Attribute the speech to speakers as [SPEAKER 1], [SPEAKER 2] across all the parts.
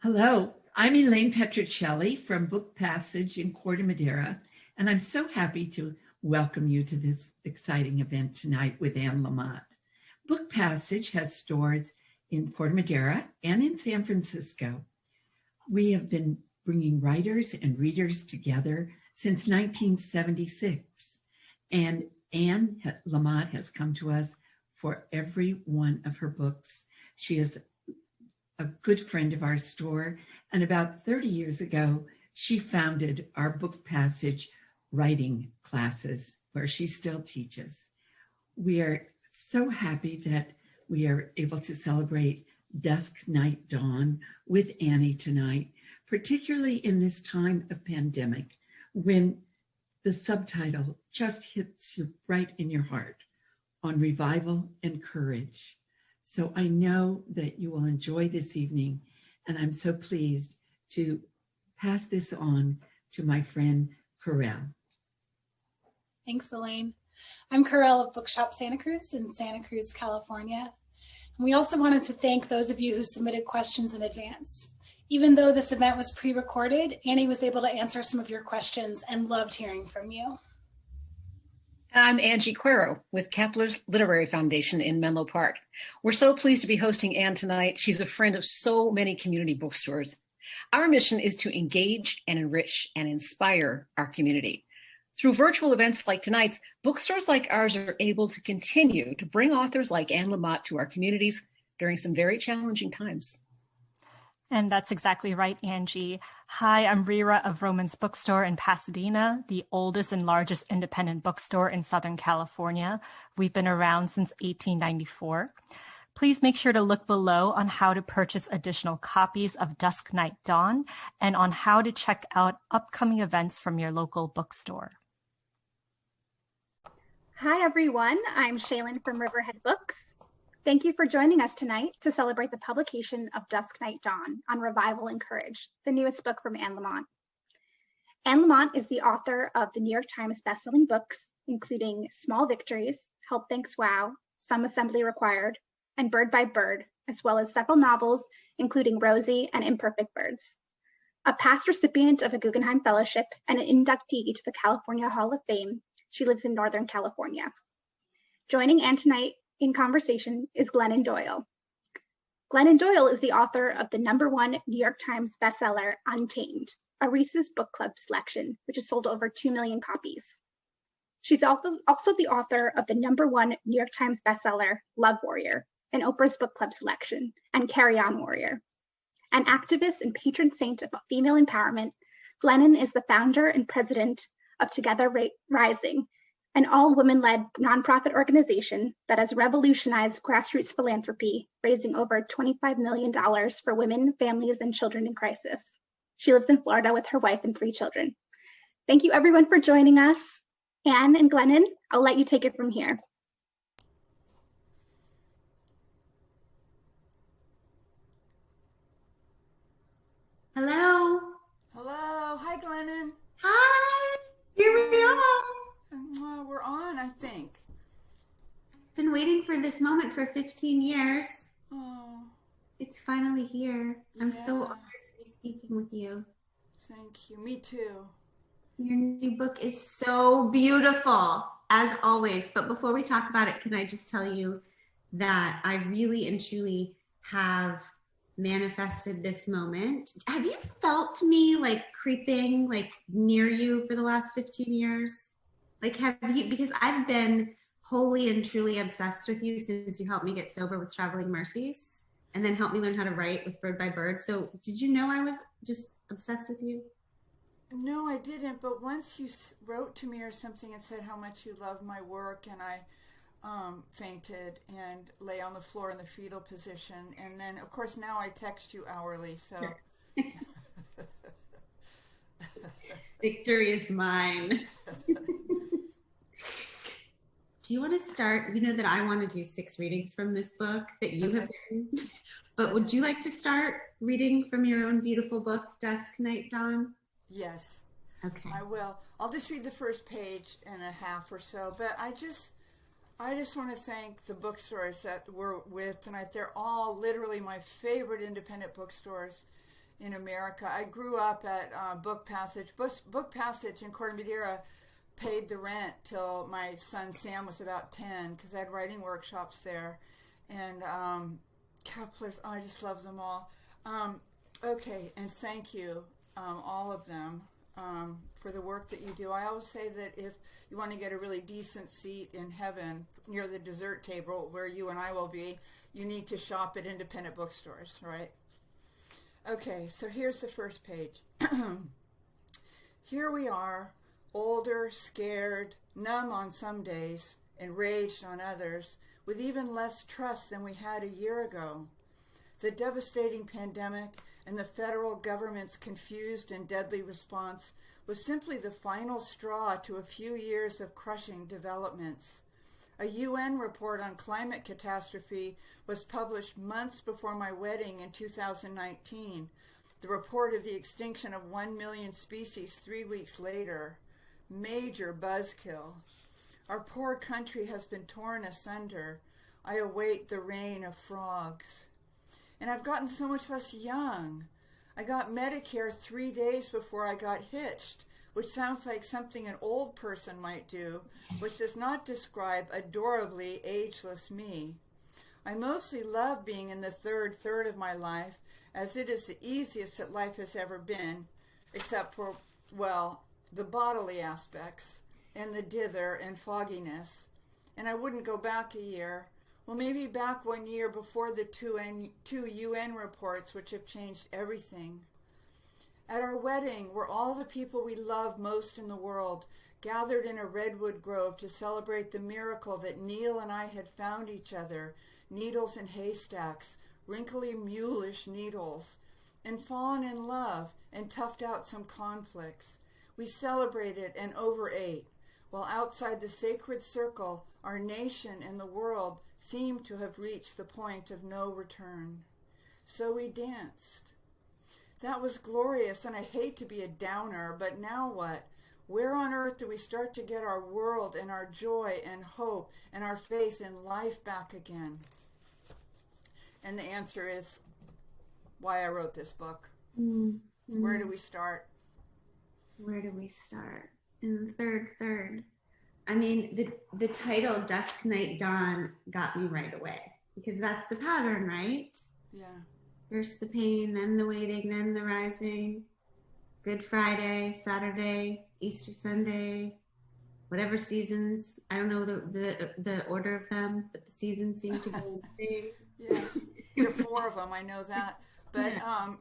[SPEAKER 1] Hello, I'm Elaine Petrocelli from Book Passage in Corte Madera, and I'm so happy to welcome you to this exciting event tonight with Anne Lamott. Book Passage has stores in Corte Madera and in San Francisco. We have been bringing writers and readers together since 1976, and Anne Lamott has come to us for every one of her books. She is a good friend of our store, and about 30 years ago, she founded our Book Passage writing classes where she still teaches. We are so happy that we are able to celebrate Dusk Night Dawn with Annie tonight, particularly in this time of pandemic when the subtitle just hits you right in your heart on revival and courage. So I know that you will enjoy this evening, and I'm so pleased to pass this on to my friend Corel.
[SPEAKER 2] Thanks, Elaine. I'm Corel of Bookshop Santa Cruz in Santa Cruz, California. And we also wanted to thank those of you who submitted questions in advance. Even though this event was pre-recorded, Annie was able to answer some of your questions and loved hearing from you.
[SPEAKER 3] I'm Angie Cuero with Kepler's Literary Foundation in Menlo Park. We're so pleased to be hosting Anne tonight. She's a friend of so many community bookstores. Our mission is to engage and enrich and inspire our community. Through virtual events like tonight's, bookstores like ours are able to continue to bring authors like Anne Lamott to our communities during some very challenging times.
[SPEAKER 4] And that's exactly right, Angie. Hi, I'm Rira of Roman's Bookstore in Pasadena, the oldest and largest independent bookstore in Southern California. We've been around since 1894. Please make sure to look below on how to purchase additional copies of Dusk Night Dawn and on how to check out upcoming events from your local bookstore.
[SPEAKER 5] Hi, everyone. I'm Shaylin from Riverhead Books. Thank you for joining us tonight to celebrate the publication of Dusk Night Dawn on Revival and Courage, the newest book from Anne Lamott. Anne Lamott is the author of the New York Times bestselling books, including Small Victories, Help Thanks Wow, Some Assembly Required, and Bird by Bird, as well as several novels, including Rosie and Imperfect Birds. A past recipient of a Guggenheim Fellowship and an inductee to the California Hall of Fame, she lives in Northern California. Joining Anne tonight in conversation is Glennon Doyle. Glennon Doyle is the author of the #1 New York Times bestseller, Untamed, a Reese's Book Club selection, which has sold over 2 million copies. She's also the author of the #1 New York Times bestseller, Love Warrior, an Oprah's Book Club selection, and Carry On Warrior. An activist and patron saint of female empowerment, Glennon is the founder and president of Together Rising, an all-women-led nonprofit organization that has revolutionized grassroots philanthropy, raising over $25 million for women, families, and children in crisis. She lives in Florida with her wife and 3 children. Thank you, everyone, for joining us. Anne and Glennon, I'll let you take it from here.
[SPEAKER 6] Hello.
[SPEAKER 7] Hello. Hi, Glennon.
[SPEAKER 6] Hi. Here we are.
[SPEAKER 7] We're on, I think.
[SPEAKER 6] I've been waiting for this moment for 15 years.
[SPEAKER 7] Oh.
[SPEAKER 6] It's finally here. I'm so
[SPEAKER 7] Yeah.
[SPEAKER 6] honored to be speaking with you.
[SPEAKER 7] Thank you. Me too.
[SPEAKER 6] Your new book is so beautiful, as always. But before we talk about it, can I just tell you that I really and truly have manifested this moment. Have you felt me like creeping like near you for the last 15 years? Like, have you, because I've been wholly and truly obsessed with you since you helped me get sober with Traveling Mercies and then helped me learn how to write with Bird by Bird. So did you know I was just obsessed with you?
[SPEAKER 7] No, I didn't. But once you wrote to me or something and said how much you loved my work, and I fainted and lay on the floor in the fetal position. And then, of course, now I text you hourly. So
[SPEAKER 6] victory is mine. Do you want to start? You know that I want to do 6 readings from this book that you have written. But would you like to start reading from your own beautiful book, Dusk Night Dawn?
[SPEAKER 7] Yes.
[SPEAKER 6] Okay.
[SPEAKER 7] I will. I'll just read the first page and a half or so. But I just want to thank the bookstores that we're with tonight. They're all literally my favorite independent bookstores. in America. I grew up at Book Passage. Book Passage in Corte Madera paid the rent till my son Sam was about 10, because I had writing workshops there. And Kepler's, I just love them all. Okay, and thank you, all of them, for the work that you do. I always say that if you want to get a really decent seat in heaven near the dessert table where you and I will be, you need to shop at independent bookstores, right? Okay, so here's the first page. Here we are, older, scared, numb on some days, enraged on others, with even less trust than we had a year ago. The devastating pandemic and the federal government's confused and deadly response was simply the final straw to a few years of crushing developments. A UN report on climate catastrophe was published months before my wedding in 2019. The report of the extinction of 1 million species 3 weeks later. Major buzzkill. Our poor country has been torn asunder. I await the reign of frogs. And I've gotten so much less young. I got Medicare 3 days before I got hitched, which sounds like something an old person might do, which does not describe adorably ageless me. I mostly love being in the third of my life, as it is the easiest that life has ever been, except for, well, the bodily aspects, and the dither and fogginess. And I wouldn't go back a year. Well, maybe back 1 year before the two UN reports, which have changed everything. At our wedding were all the people we love most in the world, gathered in a redwood grove to celebrate the miracle that Neil and I had found each other, needles in haystacks, wrinkly mulish needles, and fallen in love and toughed out some conflicts. We celebrated and overate, while outside the sacred circle, our nation and the world seemed to have reached the point of no return. So we danced. That was glorious, and I hate to be a downer, but now what? Where on earth do we start to get our world and our joy and hope and our faith in life back again? And the answer is why I wrote this book. Mm-hmm. Where do we start?
[SPEAKER 6] Where do we start? In the third. I mean, the title Dusk Night Dawn got me right away, because that's the pattern, right?
[SPEAKER 7] Yeah.
[SPEAKER 6] First the pain, then the waiting, then the rising. Good Friday, Saturday, Easter Sunday, whatever seasons. I don't know the order of them, but the seasons seem to go the same.
[SPEAKER 7] Yeah, there are 4 of them, I know that. But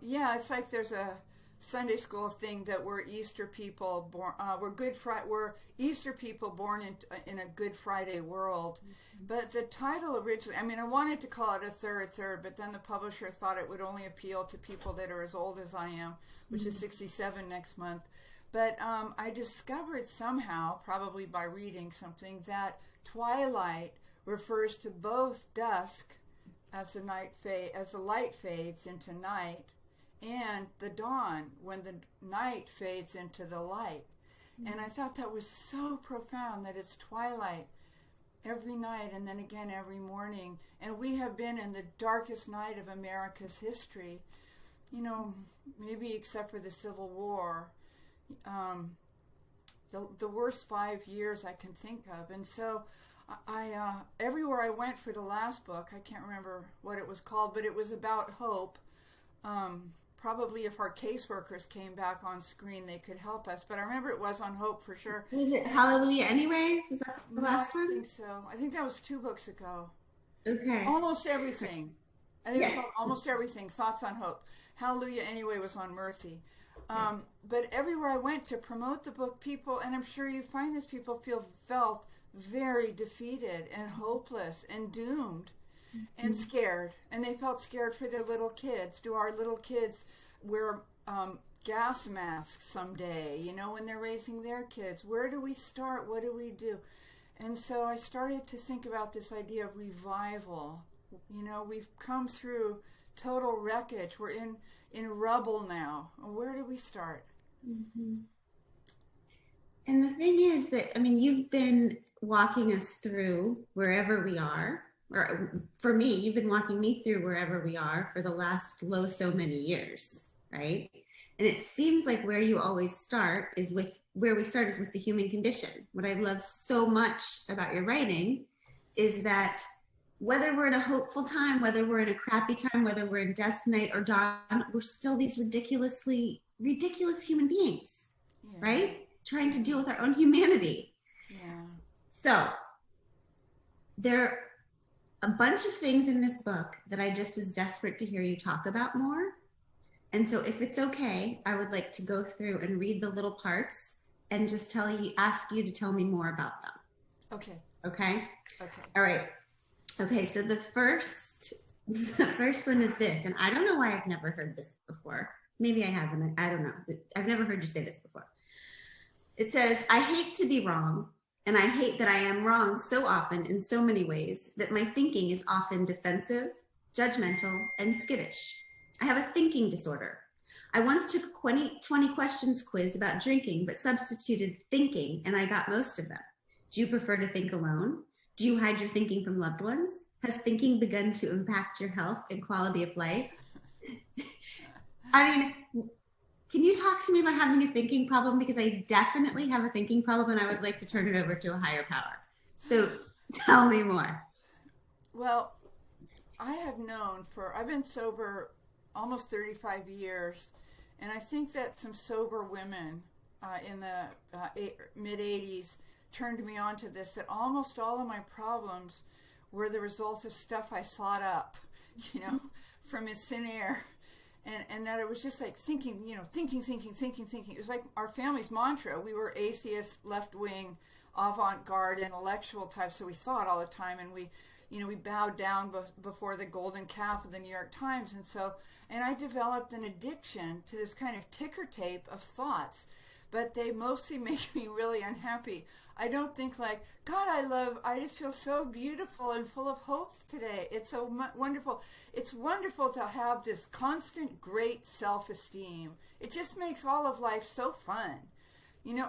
[SPEAKER 7] yeah, it's like there's a Sunday school thing that we're Easter people born. We're Easter people born in a Good Friday world. Mm-hmm. But the title originally, I mean, I wanted to call it a third, but then the publisher thought it would only appeal to people that are as old as I am, which is 67 next month. But I discovered somehow, probably by reading something, that twilight refers to both dusk, as the light fades into night, and the dawn, when the night fades into the light. Mm-hmm. And I thought that was so profound, that it's twilight every night and then again every morning. And we have been in the darkest night of America's history, you know, maybe except for the Civil War, the worst 5 years I can think of. And so I everywhere I went for the last book, I can't remember what it was called, but it was about hope. Probably if our caseworkers came back on screen, they could help us. But I remember it was on hope for sure.
[SPEAKER 6] Was it Hallelujah Anyways? Was that the last one?
[SPEAKER 7] I think so. I think that was 2 books ago.
[SPEAKER 6] Okay.
[SPEAKER 7] Almost Everything. I think it's called Almost Everything, Thoughts on Hope. Hallelujah Anyway was on Mercy. But everywhere I went to promote the book, people, and I'm sure you find this, people felt very defeated and hopeless and doomed. And scared, and they felt scared for their little kids. Do our little kids wear gas masks someday, you know, when they're raising their kids? Where do we start? What do we do? And so I started to think about this idea of revival. You know, we've come through total wreckage. We're in rubble now. Where do we start?
[SPEAKER 6] Mm-hmm. And the thing is that, I mean, you've been walking us through wherever we are. Or for me, you've been walking me through wherever we are for the last so many years, right? And it seems like where you always start is with the human condition. What I love so much about your writing is that whether we're in a hopeful time, whether we're in a crappy time, whether we're in dusk, night, or dawn, we're still these ridiculous human beings, right? Trying to deal with our own humanity.
[SPEAKER 7] Yeah.
[SPEAKER 6] So there are a bunch of things in this book that I just was desperate to hear you talk about more. And so if it's okay, I would like to go through and read the little parts and just ask you to tell me more about them.
[SPEAKER 7] Okay.
[SPEAKER 6] Okay?
[SPEAKER 7] Okay.
[SPEAKER 6] All right. Okay, so the first one is this, and I don't know why I've never heard this before. Maybe I haven't. I don't know. I've never heard you say this before. It says, I hate to be wrong, and I hate that I am wrong so often in so many ways that my thinking is often defensive, judgmental, and skittish. I have a thinking disorder. I once took a 20 questions quiz about drinking, but substituted thinking, and I got most of them. Do you prefer to think alone? Do you hide your thinking from loved ones? Has thinking begun to impact your health and quality of life? I mean, can you talk to me about having a thinking problem? Because I definitely have a thinking problem and I would like to turn it over to a higher power. So tell me more.
[SPEAKER 7] Well, I've been sober almost 35 years, and I think that some sober women in the mid-'80s turned me on to this, that almost all of my problems were the result of stuff I thought up, from his thin air. And that it was just like thinking. It was like our family's mantra. We were atheist, left-wing, avant-garde, intellectual types, so we thought all the time, and we bowed down before the golden calf of the New York Times. And I developed an addiction to this kind of ticker tape of thoughts, but they mostly make me really unhappy. I don't think like, God, I just feel so beautiful and full of hope today. It's so wonderful. It's wonderful to have this constant great self-esteem. It just makes all of life so fun.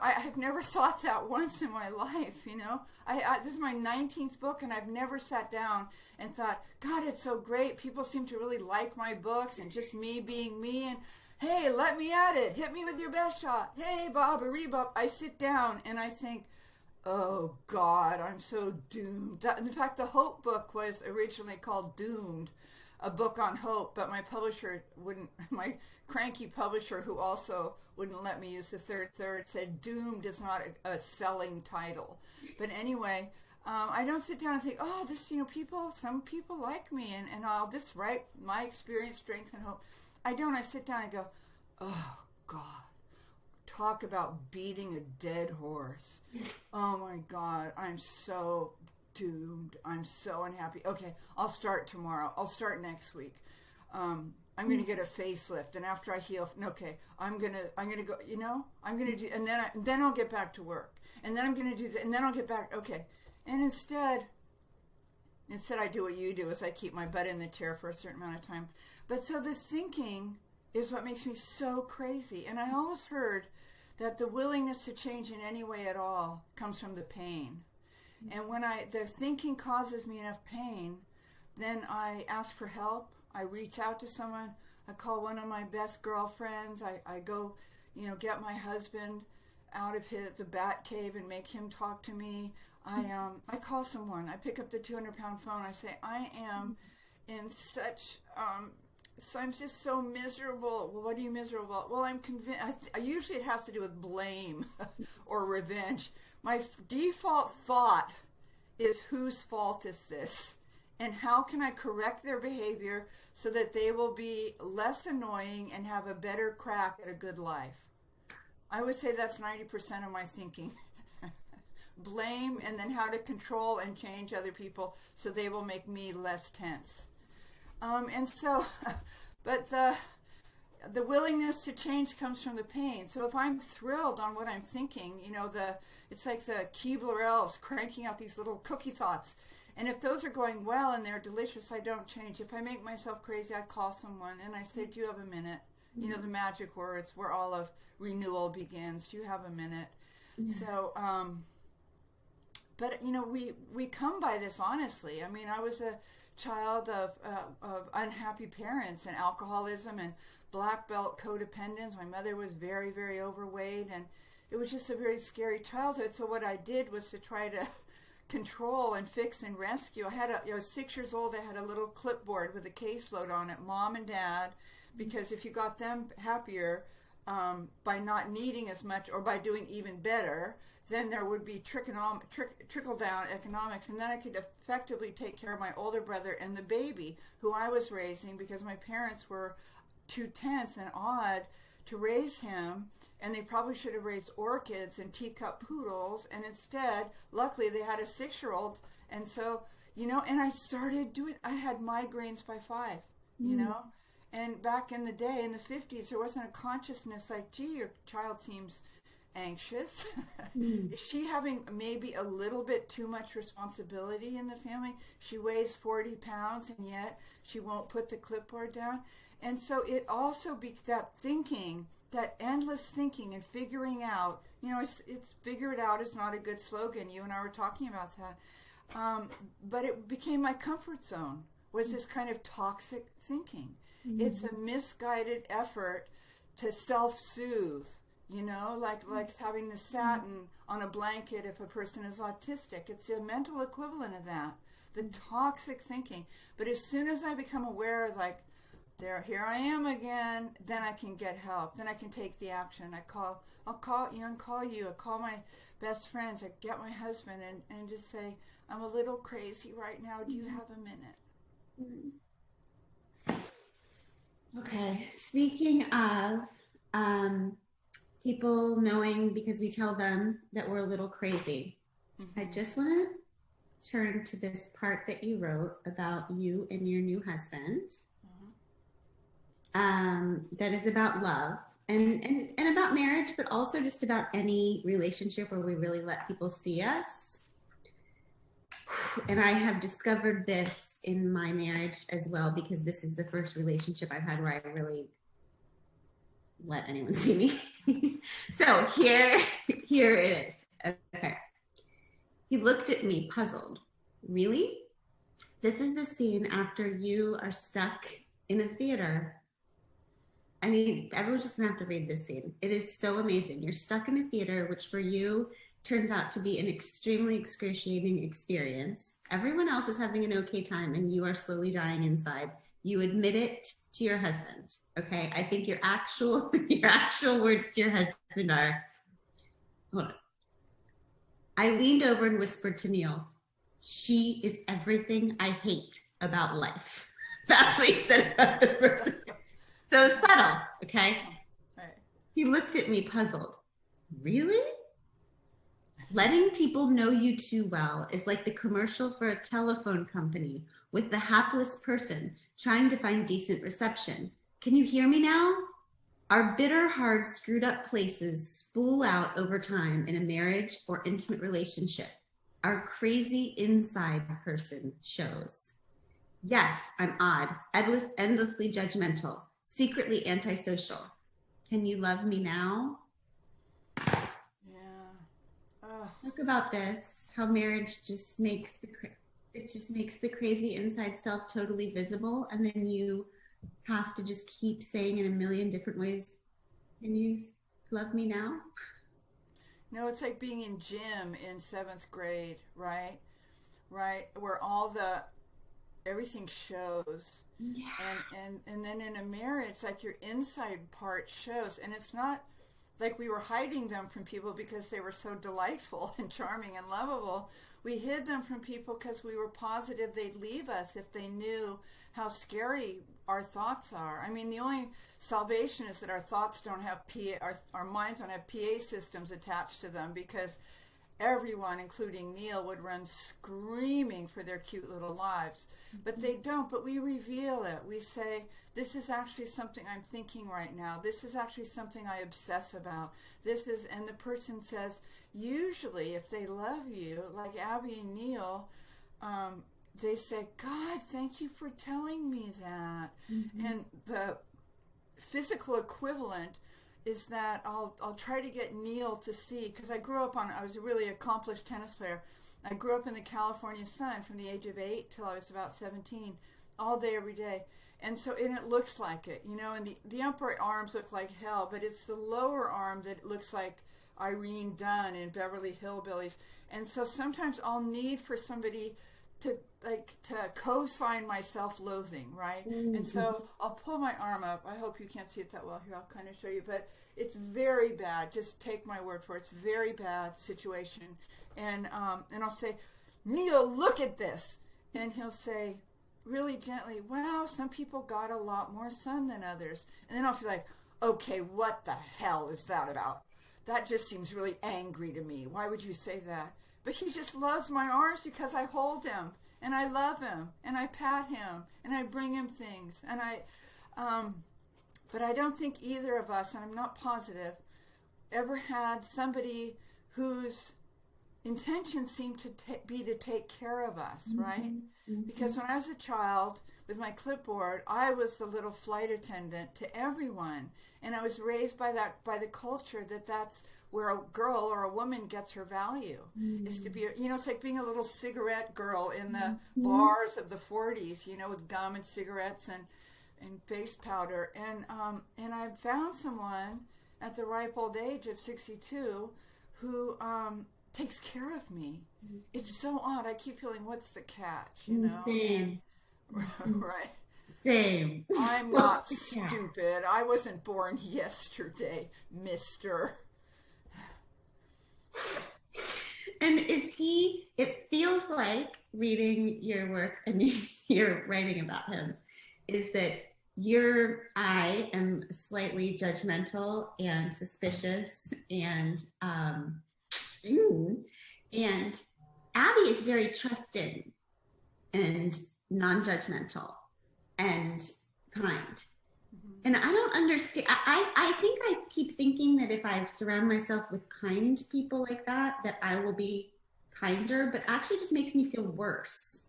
[SPEAKER 7] I've never thought that once in my life, this is my 19th book, and I've never sat down and thought, God, it's so great. People seem to really like my books, and just me being me, and hey, let me at it. Hit me with your best shot. Hey, Bob, a rebop. I sit down and I think, oh, God, I'm so doomed. In fact, the Hope book was originally called Doomed, a book on hope, but my cranky publisher, who also wouldn't let me use the third, said Doomed is not a selling title. But anyway, I don't sit down and think, oh, some people like me, and I'll just write my experience, strength, and hope. I don't. I sit down and go, oh, God. Talk about beating a dead horse. Oh my God, I'm so doomed. I'm so unhappy. Okay, I'll start tomorrow. I'll start next week. I'm going to get a facelift, and after I heal, okay, I'm going to go, I'm going to do, and then I'll get back to work. And then I'm going to do that, and then I'll get back, okay. And instead I do what you do, is I keep my butt in the chair for a certain amount of time. But so the thinking is what makes me so crazy. And I always heard that the willingness to change in any way at all comes from the pain. And when the thinking causes me enough pain, then I ask for help. I reach out to someone. I call one of my best girlfriends. I go, get my husband out of the bat cave and make him talk to me. I call someone. I pick up the 200-pound phone. I say, I am in such... So I'm just so miserable. Well, what are you miserable about? Well, I'm convinced. Usually it has to do with blame or revenge. My default thought is, whose fault is this? And how can I correct their behavior so that they will be less annoying and have a better crack at a good life? I would say that's 90% of my thinking. Blame, and then how to control and change other people so they will make me less tense. But the willingness to change comes from the pain. So if I'm thrilled on what I'm thinking, it's like the Keebler elves cranking out these little cookie thoughts. And if those are going well and they're delicious, I don't change. If I make myself crazy, I call someone and I say, do you have a minute? The magic words where all of renewal begins. Do you have a minute? Mm-hmm. So, but we come by this honestly. I mean, I was a child of unhappy parents and alcoholism and black belt codependence. My mother was very, very overweight, and it was just a very scary childhood. So what I did was to try to control and fix and rescue. I was 6 years old. I had a little clipboard with a caseload on it, Mom and Dad, because if you got them happier by not needing as much or by doing even better, then there would be trickle-down economics, and then I could effectively take care of my older brother and the baby who I was raising, because my parents were too tense and odd to raise him, and they probably should have raised orchids and teacup poodles, and instead, luckily, they had a 6-year-old, and so, and I started I had migraines by 5, and back in the day, in the 50s, there wasn't a consciousness like, gee, your child seems anxious. Is she having maybe a little bit too much responsibility in the family? She weighs 40 pounds, and yet she won't put the clipboard down. And so it also that thinking, that endless thinking and figuring out, it's figure it out is not a good slogan. You and I were talking about that. But it became my comfort zone, was this kind of toxic thinking. It's a misguided effort to self-soothe, like having the satin on a blanket if a person is autistic. It's a mental equivalent of that, the toxic thinking. But as soon as I become aware, here I am again, then I can get help. Then I can take the action. I'll call you. I call my best friends. I get my husband and just say, I'm a little crazy right now. Do you have a minute?
[SPEAKER 6] Okay. Speaking of people knowing because we tell them that we're a little crazy, I just want to turn to this part that you wrote about you and your new husband. That is about love and about marriage, but also just about any relationship where we really let people see us. And I have discovered this in my marriage as well, because this is the first relationship I've had where I really let anyone see me. So here it is. Okay. He looked at me puzzled. Really? This is the scene after you are stuck in a theater. I mean, everyone's just gonna have to read this scene. It is so amazing. You're stuck in a theater, which for you turns out to be an extremely excruciating experience. Everyone else is having an okay time and you are slowly dying inside. You admit it to your husband, okay? I think your actual words to your husband are, hold on. I leaned over and whispered to Neil, she is everything I hate about life. That's what he said about the person. So subtle, okay?
[SPEAKER 7] Right.
[SPEAKER 6] He looked at me puzzled. Really? Letting people know you too well is like the commercial for a telephone company with the hapless person trying to find decent reception. Can you hear me now? Our bitter, hard, screwed up places spool out over time in a marriage or intimate relationship. Our crazy inside person shows. Yes, I'm odd, endlessly judgmental, secretly antisocial. Can you love me now? Talk about this, how marriage just makes the crazy inside self totally visible, and then you have to just keep saying in a million different ways, can you love me now?
[SPEAKER 7] No, it's like being in gym in 7th grade, right? Where everything shows.
[SPEAKER 6] Yeah.
[SPEAKER 7] And then in a marriage, like your inside part shows, and it's not like we were hiding them from people because they were so delightful and charming and lovable. We hid them from people because we were positive they'd leave us if they knew how scary our thoughts are. I mean, the only salvation is that our thoughts don't have our minds don't have PA systems attached to them, because everyone, including Neil, would run screaming for their cute little lives. But they don't. But we reveal it. We say, this is actually something I'm thinking right now. This is actually something I obsess about. And the person says, usually if they love you, like Abby and Neil, they say, God, thank you for telling me that. And the physical equivalent is that I'll try to get Neil to see, because I was a really accomplished tennis player. I grew up in the California sun from the age of 8 till I was about 17, all day, every day. And so, and it looks like it, you know, and the upright arms look like hell, but it's the lower arm that looks like Irene Dunn in Beverly Hillbillies. And so sometimes I'll need for somebody to co-sign my self-loathing, right? Mm-hmm. And so I'll pull my arm up. I hope you can't see it that well here. I'll kind of show you, but it's very bad. Just take my word for it. It's a very bad situation. And I'll say, Neil, look at this. And he'll say, really gently, wow, some people got a lot more sun than others. And then I'll feel like, okay, what the hell is that about? That just seems really angry to me. Why would you say that? But he just loves my arms because I hold him and I love him and I pat him and I bring him things. And but I don't think either of us, and I'm not positive, ever had somebody whose intention seemed to be to take care of us, right? Mm-hmm. Because when I was a child with my clipboard, I was the little flight attendant to everyone. And I was raised by the culture that's where a girl or a woman gets her value, is to be, you know, it's like being a little cigarette girl in the bars of the 40s, you know, with gum and cigarettes and face powder. And I found someone at the ripe old age of 62 who takes care of me. It's so odd. I keep feeling, what's the catch, you know?
[SPEAKER 6] Same.
[SPEAKER 7] Right.
[SPEAKER 6] Same.
[SPEAKER 7] I'm not stupid. I wasn't born yesterday, mister.
[SPEAKER 6] And it feels like reading your work and you're writing about him, is that I am slightly judgmental and suspicious and Abby is very trusting and non-judgmental and kind. And I don't understand. I think I keep thinking that if I surround myself with kind people like that I will be kinder, but actually just makes me feel worse.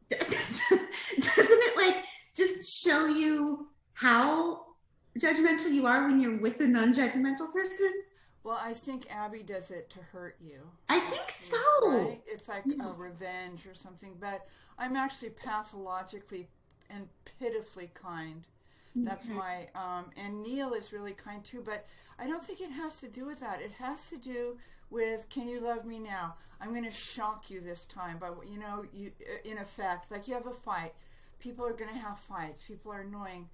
[SPEAKER 6] Doesn't it like just show you how judgmental you are when you're with a non-judgmental person?
[SPEAKER 7] Well, I think Abby does it to hurt you.
[SPEAKER 6] I think so.
[SPEAKER 7] Right? It's like a revenge or something. But I'm actually pathologically and pitifully kind. That's my, and Neil is really kind too, but I don't think it has to do with that. It has to do with, can you love me now? I'm going to shock you this time. But, you know, you, in effect, like you have a fight. People are going to have fights. People are annoying.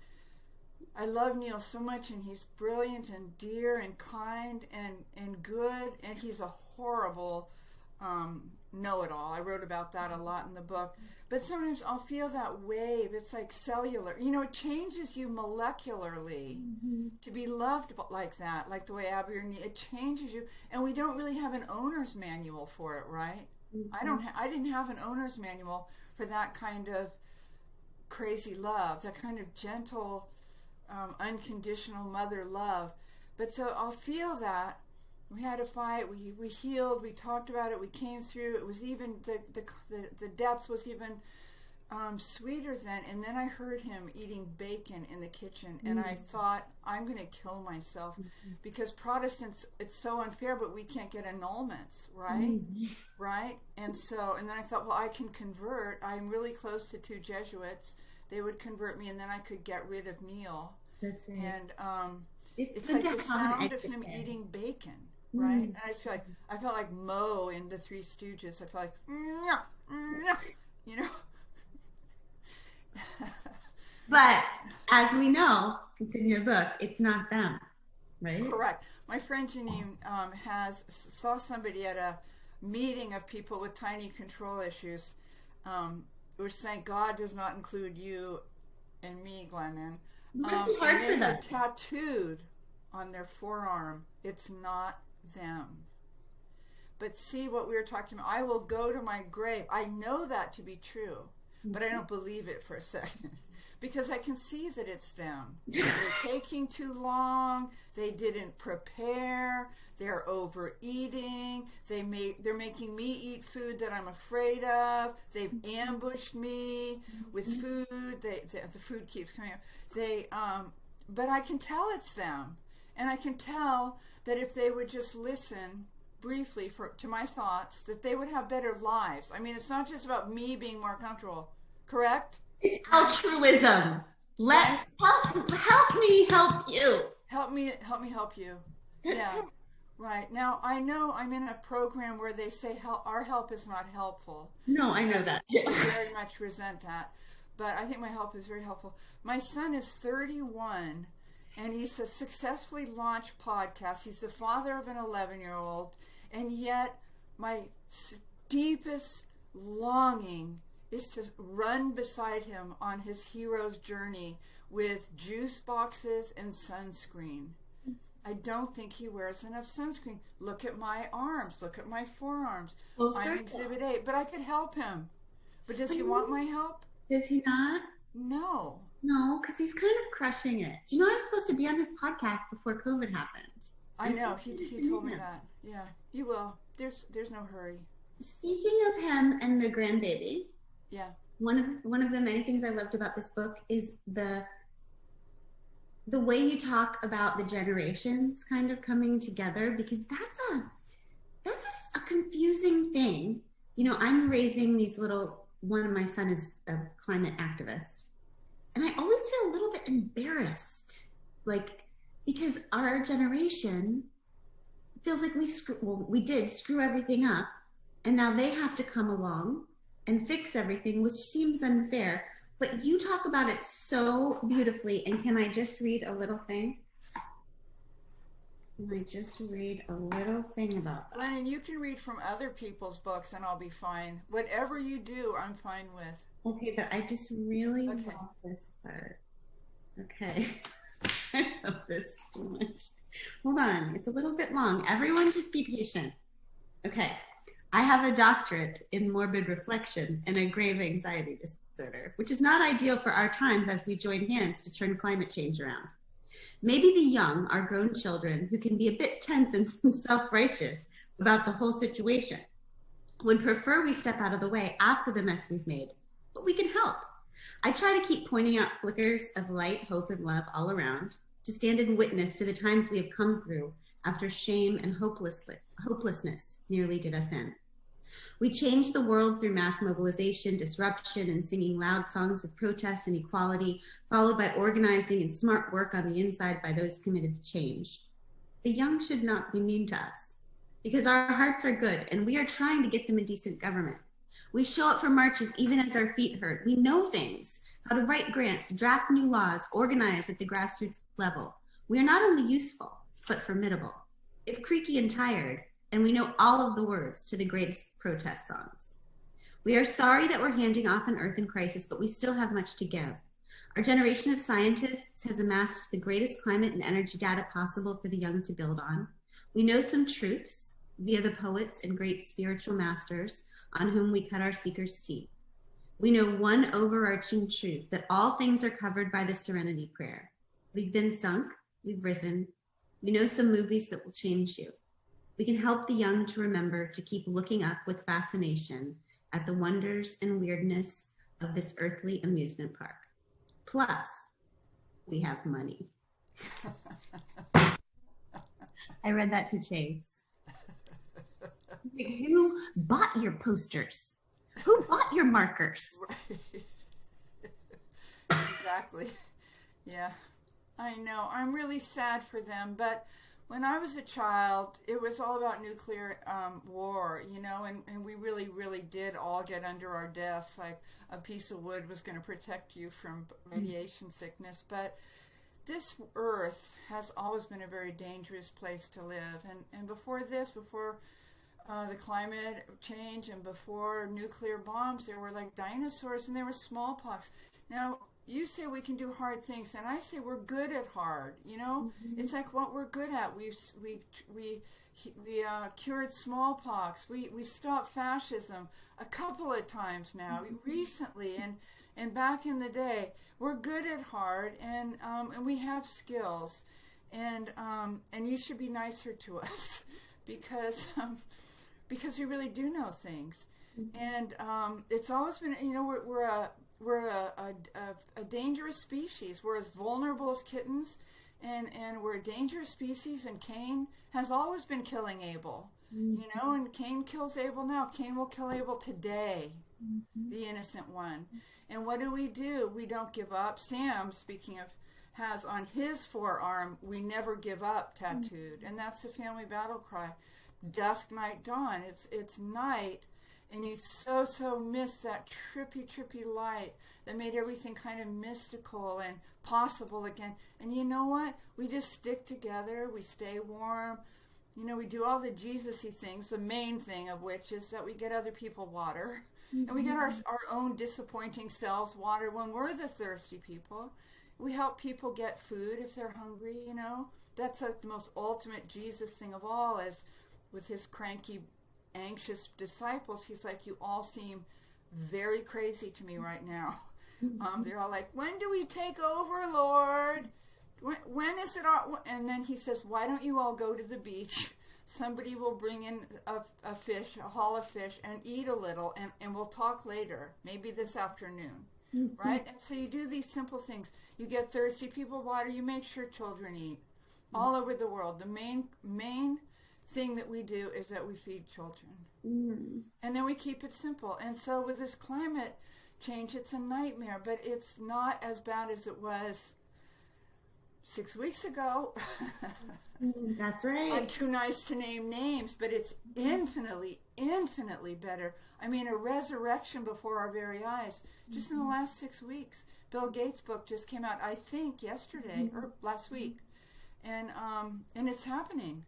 [SPEAKER 7] I love Neil so much, and he's brilliant and dear and kind and good, and he's a horrible know-it-all. I wrote about that a lot in the book. But sometimes I'll feel that wave. It's like cellular. You know, it changes you molecularly to be loved like that, like the way Abby or Neil. It changes you, and we don't really have an owner's manual for it, right? I didn't have an owner's manual for that kind of crazy love, that kind of gentle, unconditional mother love. But so I'll feel that. We had a fight, we healed, we talked about it, we came through. It was even, the depth was even sweeter then. And then I heard him eating bacon in the kitchen, and I thought, I'm going to kill myself because Protestants, it's so unfair, but we can't get annulments, right? Right? And then I thought, well, I can convert. I'm really close to 2 Jesuits. They would convert me, and then I could get rid of Neil.
[SPEAKER 6] That's right.
[SPEAKER 7] And it's like the sound of him eating bacon. Right? And I felt like Moe in the Three Stooges. I felt like, you know.
[SPEAKER 6] But as we know, it's in your book, it's not them, right?
[SPEAKER 7] Correct. My friend Janine saw somebody at a meeting of people with tiny control issues, which thank God does not include you and me, Glennon.
[SPEAKER 6] It must be hard for them.
[SPEAKER 7] Tattooed on their forearm, it's not them. But see what we were talking about. I will go to my grave. I know that to be true, but I don't believe it for a second because I can see that it's them. They're taking too long. They didn't prepare. They're overeating. They're making me eat food that I'm afraid of. They've ambushed me with food. The food keeps coming up. But I can tell it's them, and I can tell that if they would just listen briefly to my thoughts, that they would have better lives. I mean, it's not just about me being more comfortable, correct?
[SPEAKER 6] It's altruism. Help me help you.
[SPEAKER 7] Help me help you. Yeah. Right. Now, I know I'm in a program where they say our help is not helpful.
[SPEAKER 6] No, I know that.
[SPEAKER 7] I very much resent that. But I think my help is very helpful. My son is 31, and he's a successfully launched podcast. He's the father of an 11-year-old, and yet my deepest longing is to run beside him on his hero's journey with juice boxes and sunscreen. I don't think he wears enough sunscreen. Look at my arms. Look at my forearms. I'm Exhibit A. But I could help him. But does he want my help?
[SPEAKER 6] Does he not?
[SPEAKER 7] No.
[SPEAKER 6] No, because he's kind of crushing it. Do you know I was supposed to be on his podcast before COVID happened?
[SPEAKER 7] I know. He told me that. Yeah, you will. There's no hurry.
[SPEAKER 6] Speaking of him and the grandbaby,
[SPEAKER 7] yeah,
[SPEAKER 6] one of the many things I loved about this book is the way you talk about the generations kind of coming together, because that's a confusing thing. You know, I'm raising these one of my son is a climate activist, and I always feel a little bit embarrassed, like, because our generation feels like we did screw everything up, and now they have to come along and fix everything, which seems unfair. But you talk about it so beautifully. And can I just read a little thing? Can I just read a little thing about that?
[SPEAKER 7] Glennon, you can read from other people's books and I'll be fine. Whatever you do, I'm fine with.
[SPEAKER 6] Okay, but I just really love this part. Okay. I love this so much. Hold on. It's a little bit long. Everyone just be patient. Okay. I have a doctorate in morbid reflection and a grave anxiety disorder, which is not ideal for our times as we join hands to turn climate change around. Maybe the young, our grown children, who can be a bit tense and self-righteous about the whole situation, would prefer we step out of the way after the mess we've made, but we can help. I try to keep pointing out flickers of light, hope, and love all around, to stand in witness to the times we have come through after shame and hopelessness nearly did us in. We changed the world through mass mobilization, disruption, and singing loud songs of protest and equality, followed by organizing and smart work on the inside by those committed to change. The young should not be mean to us, because our hearts are good and we are trying to get them a decent government. We show up for marches even as our feet hurt. We know things, how to write grants, draft new laws, organize at the grassroots level. We are not only useful, but formidable. If creaky and tired, and we know all of the words to the greatest protest songs. We are sorry that we're handing off an earth in crisis, but we still have much to give. Our generation of scientists has amassed the greatest climate and energy data possible for the young to build on. We know some truths via the poets and great spiritual masters on whom we cut our seekers' teeth. We know one overarching truth, that all things are covered by the Serenity Prayer. We've been sunk, we've risen. We know some movies that will change you. We can help the young to remember to keep looking up with fascination at the wonders and weirdness of this earthly amusement park. Plus, we have money. I read that to Chase. Who bought your posters? Who bought your markers?
[SPEAKER 7] Right. Exactly. Yeah, I know. I'm really sad for them, but when I was a child, it was all about nuclear war, you know, and we really, really did all get under our desks, like a piece of wood was going to protect you from radiation sickness. But this earth has always been a very dangerous place to live. And before this, before the climate change and before nuclear bombs, there were like dinosaurs and there was smallpox. Now, you say we can do hard things, and I say we're good at hard. You know, it's like what we're good at. We cured smallpox. We stopped fascism a couple of times now, recently, and back in the day. We're good at hard, and we have skills, and you should be nicer to us because we really do know things, and it's always been, you know, we're a dangerous species. We're as vulnerable as kittens, and we're a dangerous species, and Cain has always been killing Abel, you know, and Cain kills Abel now. Cain will kill Abel today, the innocent one. And what do? We don't give up. Sam, speaking of, has on his forearm, "We never give up" tattooed. And that's the family battle cry. Dusk, night, dawn. It's night, and you so miss that trippy light that made everything kind of mystical and possible again. And you know what? We just stick together. We stay warm. You know, we do all the Jesus-y things, the main thing of which is that we get other people water. And we get our own disappointing selves water when we're the thirsty people. We help people get food if they're hungry, you know. That's like the most ultimate Jesus thing of all, is with his cranky, anxious disciples. He's like, "You all seem very crazy to me right now." They're all like, "When do we take over, Lord? When is it all?" And then he says, "Why don't you all go to the beach? Somebody will bring in a fish, a haul of fish, and eat a little, and we'll talk later, maybe this afternoon." Right? And so you do these simple things. You get thirsty people water. You make sure children eat all over the world. The main thing that we do is that we feed children. And then we keep it simple. And so with this climate change, it's a nightmare, but it's not as bad as it was 6 weeks ago.
[SPEAKER 6] That's right.
[SPEAKER 7] I'm too nice to name names, but it's infinitely better. I mean, a resurrection before our very eyes, just in the last 6 weeks. Bill Gates' book just came out, I think, yesterday or last week, and it's happening.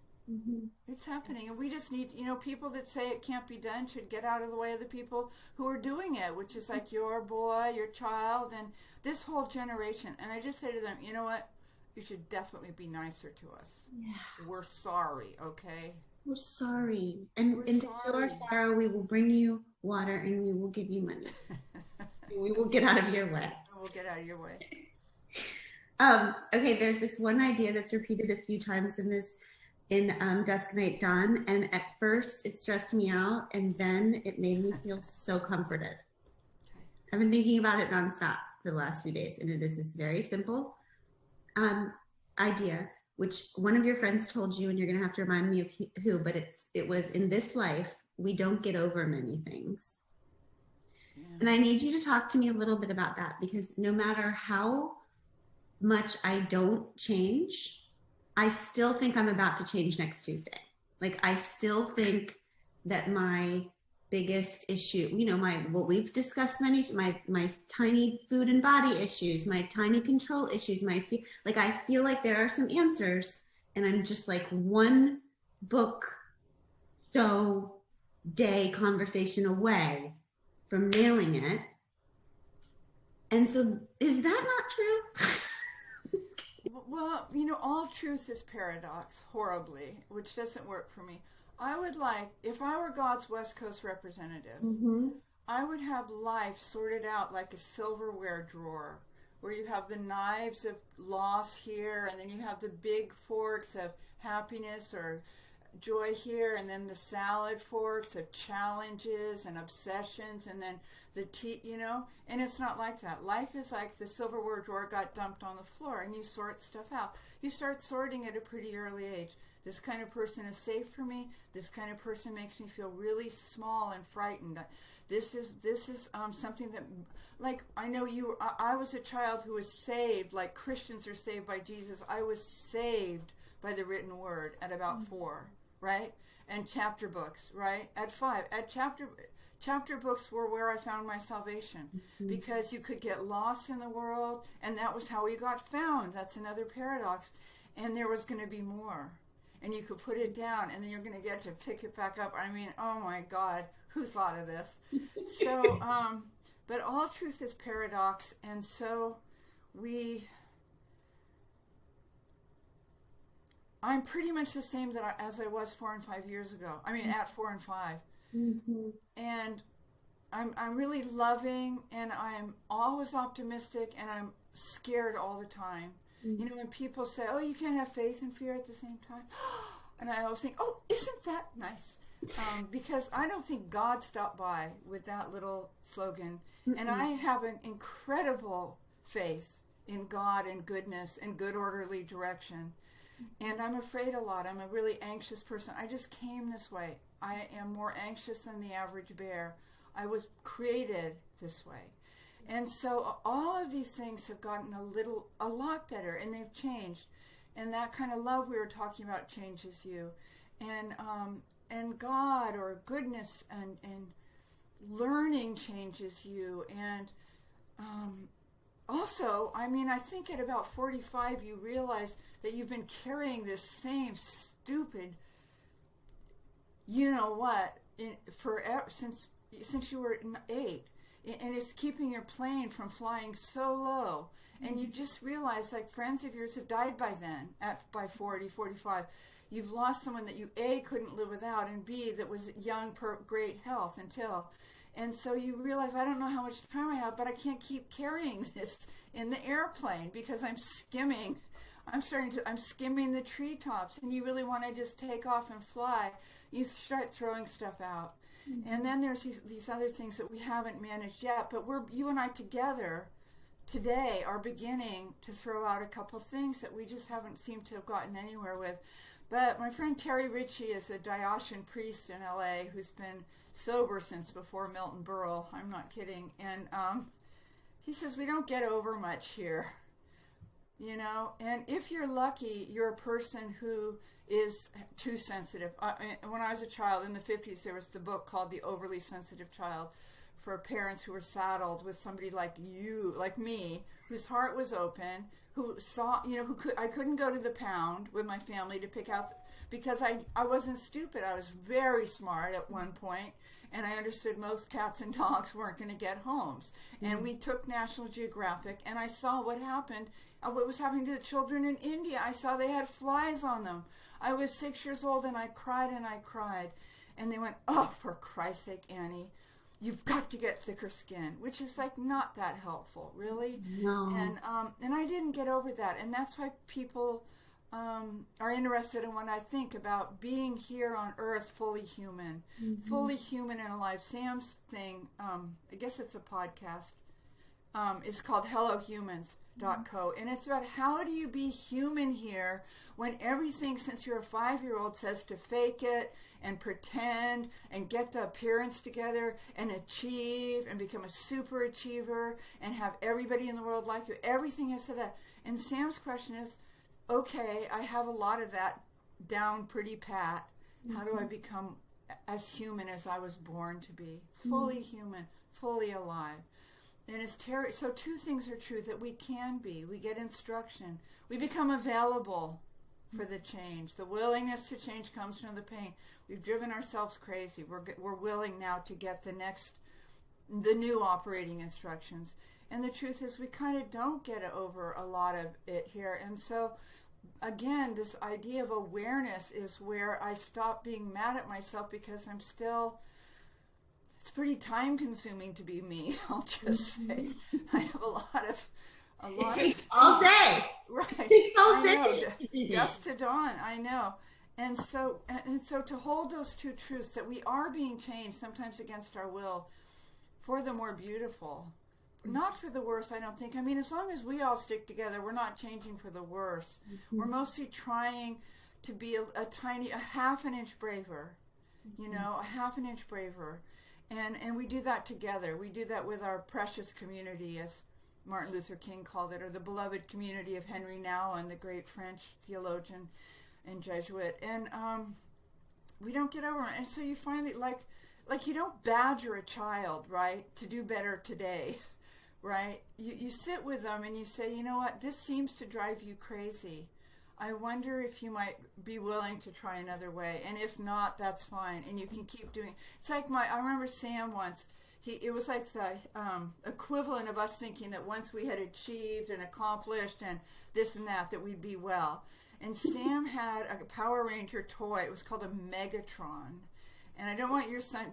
[SPEAKER 7] It's happening, and we just need, you know, people that say it can't be done should get out of the way of the people who are doing it, which is like your boy, your child, and this whole generation. And I just say to them, you know what? You should definitely be nicer to us. Yeah. We're sorry, okay?
[SPEAKER 6] We're sorry. And to show our sorrow, we will bring you water and we will give you money. We will get out of your way.
[SPEAKER 7] We'll get out of your way.
[SPEAKER 6] Okay, there's this one idea that's repeated a few times in Dusk Night Dawn, and at first it stressed me out, and then it made me feel so comforted. I've been thinking about it nonstop for the last few days, and it is this very simple idea, which one of your friends told you, and you're going to have to remind me of who, but it was, in this life, we don't get over many things. Yeah. And I need you to talk to me a little bit about that, because no matter how much I don't change, I still think I'm about to change next Tuesday. Like, I still think that my biggest issue, you know, what we've discussed my tiny food and body issues, my tiny control issues, I feel like there are some answers, and I'm just like one book, show, day, conversation away from nailing it. And so, is that not true?
[SPEAKER 7] Well, you know, all truth is paradox, horribly, which doesn't work for me. I would like, if I were God's West Coast representative, I would have life sorted out like a silverware drawer, where you have the knives of loss here, and then you have the big forks of happiness or joy here, and then the salad forks of challenges and obsessions, and then the tea, you know. And it's not like that. Life is like the silverware drawer got dumped on the floor, and you sort stuff out. You start sorting at a pretty early age. This kind of person is safe for me. This kind of person makes me feel really small and frightened. This is something that, like, I know you, I was a child who was saved, like Christians are saved by Jesus. I was saved by the written word at about 4, right? And chapter books, right? At 5. At chapter books were where I found my salvation, because you could get lost in the world, and that was how we got found. That's another paradox. And there was going to be more. And you could put it down, and then you're going to get to pick it back up. I mean, oh my God, who thought of this? So, but all truth is paradox, and so I'm pretty much the same as I was 4 and 5 years ago. I mean, at 4 and 5. And I'm really loving, and I'm always optimistic, and I'm scared all the time. You know, when people say, oh, you can't have faith and fear at the same time. And I always think, oh, isn't that nice? Because I don't think God stopped by with that little slogan. And I have an incredible faith in God and goodness and good orderly direction. And I'm afraid a lot. I'm a really anxious person. I just came this way. I am more anxious than the average bear. I was created this way. And so all of these things have gotten a lot better, and they've changed. And that kind of love we were talking about changes you. And God or goodness and learning changes you. And also, I mean, I think at about 45, you realize that you've been carrying this same stupid, you know what, forever, since you were 8. And it's keeping your plane from flying so low. And you just realize, like, friends of yours have died by then, by 40, 45. You've lost someone that you, A, couldn't live without, and B, that was young, great health until. And so you realize, I don't know how much time I have, but I can't keep carrying this in the airplane because I'm skimming the treetops, and you really want to just take off and fly. You start throwing stuff out. And then there's these other things that we haven't managed yet, but you and I together today are beginning to throw out a couple things that we just haven't seemed to have gotten anywhere with. But my friend Terry Ritchie is a Diocesan priest in LA who's been sober since before Milton Berle. I'm not kidding. And he says, we don't get over much here, you know. And if you're lucky, you're a person who is too sensitive. When I was a child in the 50s, there was the book called The Overly Sensitive Child for parents who were saddled with somebody like you, like me, whose heart was open, who saw, you know, I couldn't go to the pound with my family to pick out, because I wasn't stupid. I was very smart at one point, and I understood most cats and dogs weren't going to get homes. And we took National Geographic, and I saw what happened, what was happening to the children in India. I saw they had flies on them. I was 6 years old, and I cried and I cried. And they went, oh, for Christ's sake, Annie, you've got to get thicker skin, which is like not that helpful, really.
[SPEAKER 6] No.
[SPEAKER 7] And I didn't get over that. And that's why people are interested in what I think about being here on Earth fully human, fully human and alive. Sam's thing, I guess it's a podcast, is called HelloHumans.co. And it's about how do you be human here when everything since you're a 5-year-old says to fake it and pretend and get the appearance together and achieve and become a super achiever and have everybody in the world like you. Everything has said that. And Sam's question is, okay, I have a lot of that down pretty pat. How do I become as human as I was born to be? Fully human, fully alive. And it's so two things are true, that we can be. We get instruction. We become available for the change. The willingness to change comes from the pain. We've driven ourselves crazy. We're willing now to get the new operating instructions. And the truth is we kind of don't get over a lot of it here. And so, again, this idea of awareness is where I stop being mad at myself, because I'm still... It's pretty time consuming to be me, I'll just say. I have a lot of
[SPEAKER 6] it takes all day.
[SPEAKER 7] Right.
[SPEAKER 6] It takes all day.
[SPEAKER 7] Dusk to dawn, I know. And so to hold those two truths, that we are being changed, sometimes against our will, for the more beautiful. Not for the worse, I don't think. I mean, as long as we all stick together, we're not changing for the worse. We're mostly trying to be a half an inch braver, you know, a half an inch braver. And we do that together. We do that with our precious community, as Martin Luther King called it, or the beloved community of Henry Nouwen, the great French theologian and Jesuit. And we don't get over it. And so you find that, like you don't badger a child, right, to do better today, right? You sit with them and you say, you know what, this seems to drive you crazy. I wonder if you might be willing to try another way. And if not, that's fine. And you can keep doing it. It's like I remember Sam once, it was like the equivalent of us thinking that once we had achieved and accomplished and this and that we'd be well. And Sam had a Power Ranger toy. It was called a Megatron. And I don't want your son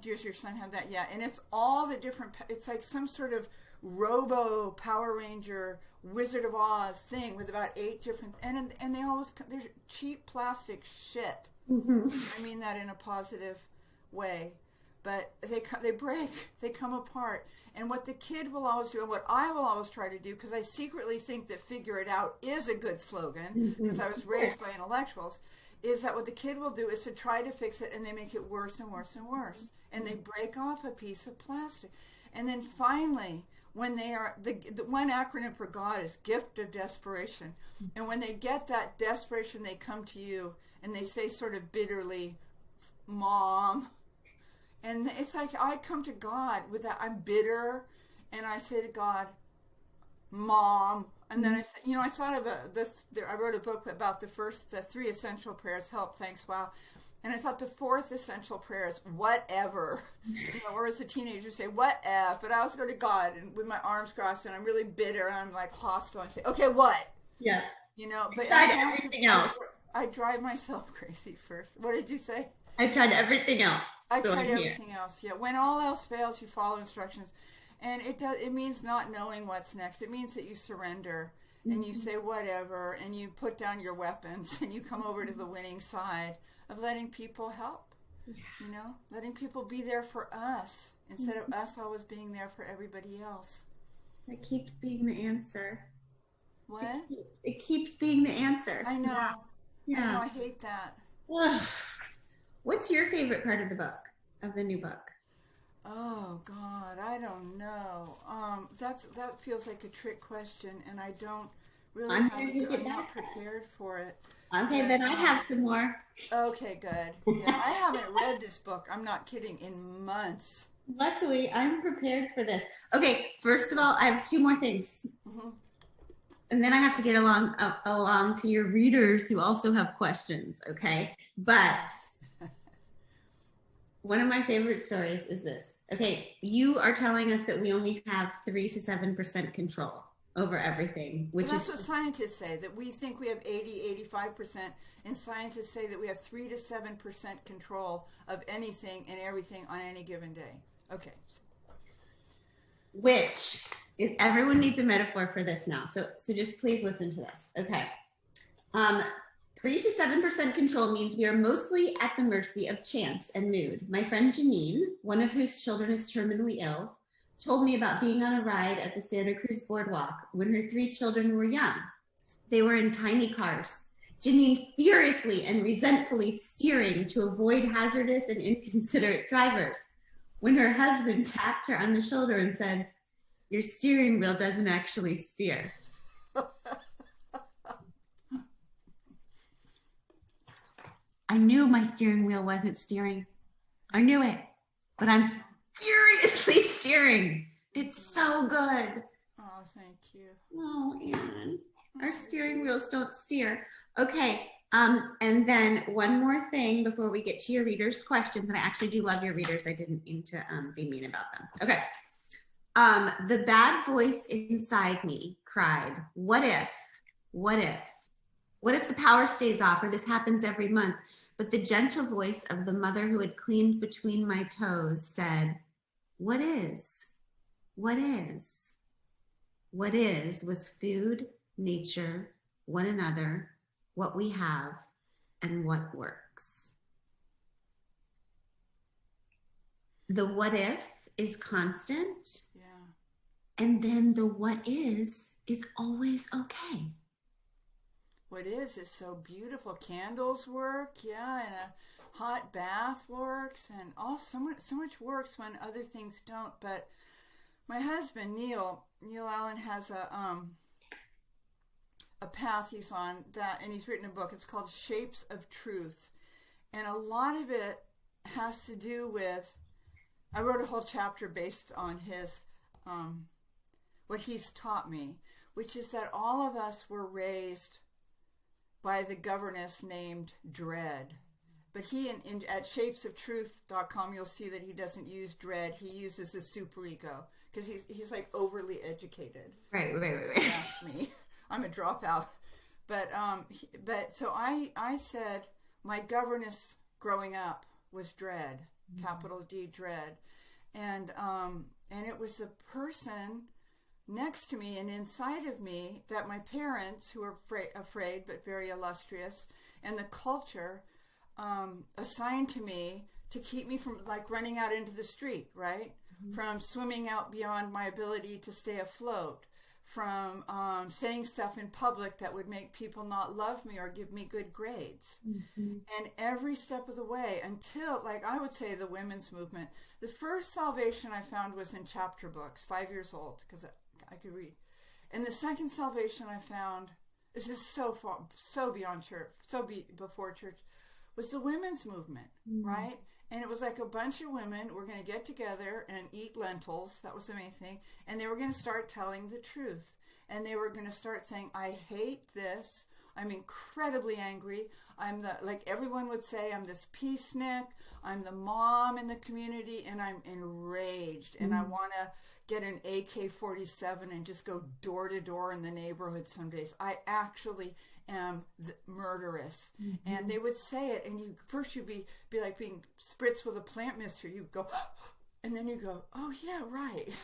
[SPEAKER 7] have that yet. And it's all the different, it's like some sort of Robo Power Ranger Wizard of Oz thing with about 8 different, and they're cheap plastic shit. I mean that in a positive way. but they break, they come apart. And what the kid will always do, and what I will always try to do, because I secretly think that figure it out is a good slogan, because I was raised by intellectuals, is that what the kid will do is to try to fix it, and they make it worse and worse and worse. And they break off a piece of plastic. And then finally, when they are, the one acronym for God is gift of desperation. And when they get that desperation, they come to you and they say sort of bitterly, Mom. And it's like I come to God with that. I'm bitter, and I say to God, Mom. And then I thought of I wrote a book about the 3 essential prayers: help, thanks, wow. And I thought the 4th essential prayer is whatever, or as a teenager say whatever. But I always go to God and with my arms crossed, and I'm really bitter, and I'm like hostile. I say, okay, what?
[SPEAKER 6] Yeah.
[SPEAKER 7] But
[SPEAKER 6] I tried everything else.
[SPEAKER 7] I drive myself crazy first. What did you say?
[SPEAKER 6] I tried everything else.
[SPEAKER 7] I tried everything else. Yeah. When all else fails, you follow instructions, and it means not knowing what's next. It means that you surrender and you say whatever, and you put down your weapons, and you come over to the winning side of letting people help. Yeah. Letting people be there for us instead of us always being there for everybody else.
[SPEAKER 6] It keeps being the answer.
[SPEAKER 7] What?
[SPEAKER 6] It keeps being the answer.
[SPEAKER 7] I know.
[SPEAKER 6] Yeah.
[SPEAKER 7] I know. I hate that.
[SPEAKER 6] What's your favorite part of the book, of the new book?
[SPEAKER 7] Oh God, I don't know. That feels like a trick question, and I don't really. I'm not prepared for it.
[SPEAKER 6] Okay, then I have some more.
[SPEAKER 7] Okay, good. Yeah, I haven't read this book. I'm not kidding. In months.
[SPEAKER 6] Luckily, I'm prepared for this. Okay, first of all, I have 2 more things. And then I have to get along to your readers who also have questions, okay? But one of my favorite stories is this. Okay, you are telling us that we only have 3 to 7% control over everything, which
[SPEAKER 7] that's what scientists say, that we think we have 85%, and scientists say that we have 3 to 7% control of anything and everything on any given day. Okay.
[SPEAKER 6] Which is, everyone needs a metaphor for this now. So just please listen to this. Okay. 3 to 7% control means we are mostly at the mercy of chance and mood. My friend Janine, one of whose children is terminally ill, told me about being on a ride at the Santa Cruz Boardwalk when her 3 children were young. They were in tiny cars. Janine furiously and resentfully steering to avoid hazardous and inconsiderate drivers, when her husband tapped her on the shoulder and said, "Your steering wheel doesn't actually steer." I knew my steering wheel wasn't steering. I knew it, but I'm furiously steering. It's so good.
[SPEAKER 7] Oh, thank you.
[SPEAKER 6] Oh, Anne, our steering wheels don't steer. Okay, and then one more thing before we get to your readers' questions, and I actually do love your readers. I didn't mean to be mean about them. Okay. The bad voice inside me cried, what if the power stays off, or this happens every month? But the gentle voice of the mother who had cleaned between my toes said, what is? What is? What is was food, nature, one another, what we have, and what works. The what if is constant.
[SPEAKER 7] Yeah.
[SPEAKER 6] And then the what is always okay.
[SPEAKER 7] What is so beautiful. Candles work, yeah, and a hot bath works, and so much works when other things don't. But my husband Neil Allen has a path he's on that, and he's written a book. It's called Shapes of Truth, and a lot of it has to do with. I wrote a whole chapter based on his what he's taught me, which is that all of us were raised by the governess named Dread. But he, at shapesoftruth.com, you'll see that he doesn't use dread. He uses a superego because he's like overly educated.
[SPEAKER 6] Right.
[SPEAKER 7] Ask me. I'm a dropout. But so I said my governess growing up was Dread, capital D, Dread. And it was a person next to me and inside of me that my parents, who were afraid but very illustrious, and the culture assigned to me to keep me from like running out into the street, right? From swimming out beyond my ability to stay afloat, from saying stuff in public that would make people not love me or give me good grades. And every step of the way until, like I would say, the women's movement, the first salvation I found was in chapter books, 5 years old, because I could read. And the second salvation I found, this is so far, so beyond church, before church, was the women's movement, right? And it was like a bunch of women were going to get together and eat lentils. That was the main thing. And they were going to start telling the truth. And they were going to start saying, I hate this. I'm incredibly angry. I'm the, like everyone would say, I'm this peacenik. I'm the mom in the community, and I'm enraged. And I want to get an AK-47 and just go door to door in the neighborhood some days. I actually am murderous. And they would say it, and you'd be like being spritzed with a plant mixture. You go, and then you go, oh yeah, right.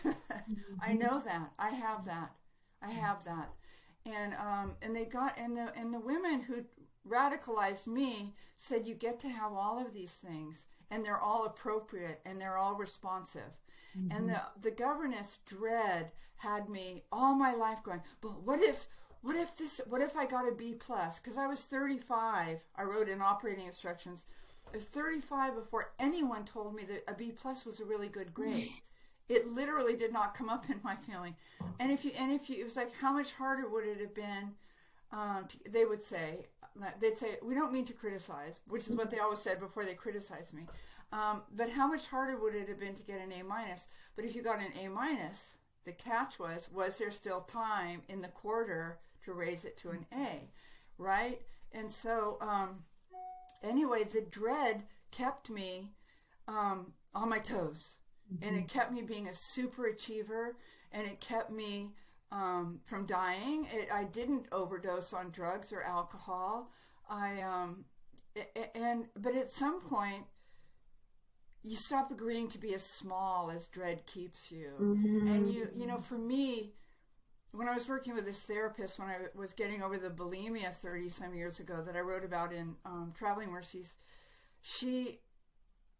[SPEAKER 7] I know that. I have that. And they got, and the women who radicalized me said, you get to have all of these things, and they're all appropriate, and they're all responsive. And the governess dread had me all my life going, but what if I got a B plus? Because I was 35. I wrote in operating instructions. I was 35 before anyone told me that a B plus was a really good grade. It literally did not come up in my family. And if you, it was like, how much harder would it have been? They'd say, we don't mean to criticize, which is what they always said before they criticized me. But how much harder would it have been to get an A minus? But if you got an A minus, the catch was there still time in the quarter to raise it to an A, right? And so, anyway, the dread kept me on my toes. And it kept me being a super achiever, and it kept me from dying. I didn't overdose on drugs or alcohol. But at some point, you stop agreeing to be as small as dread keeps you. And you know, for me, when I was working with this therapist, when I was getting over the bulimia 30 some years ago that I wrote about in Traveling Mercies,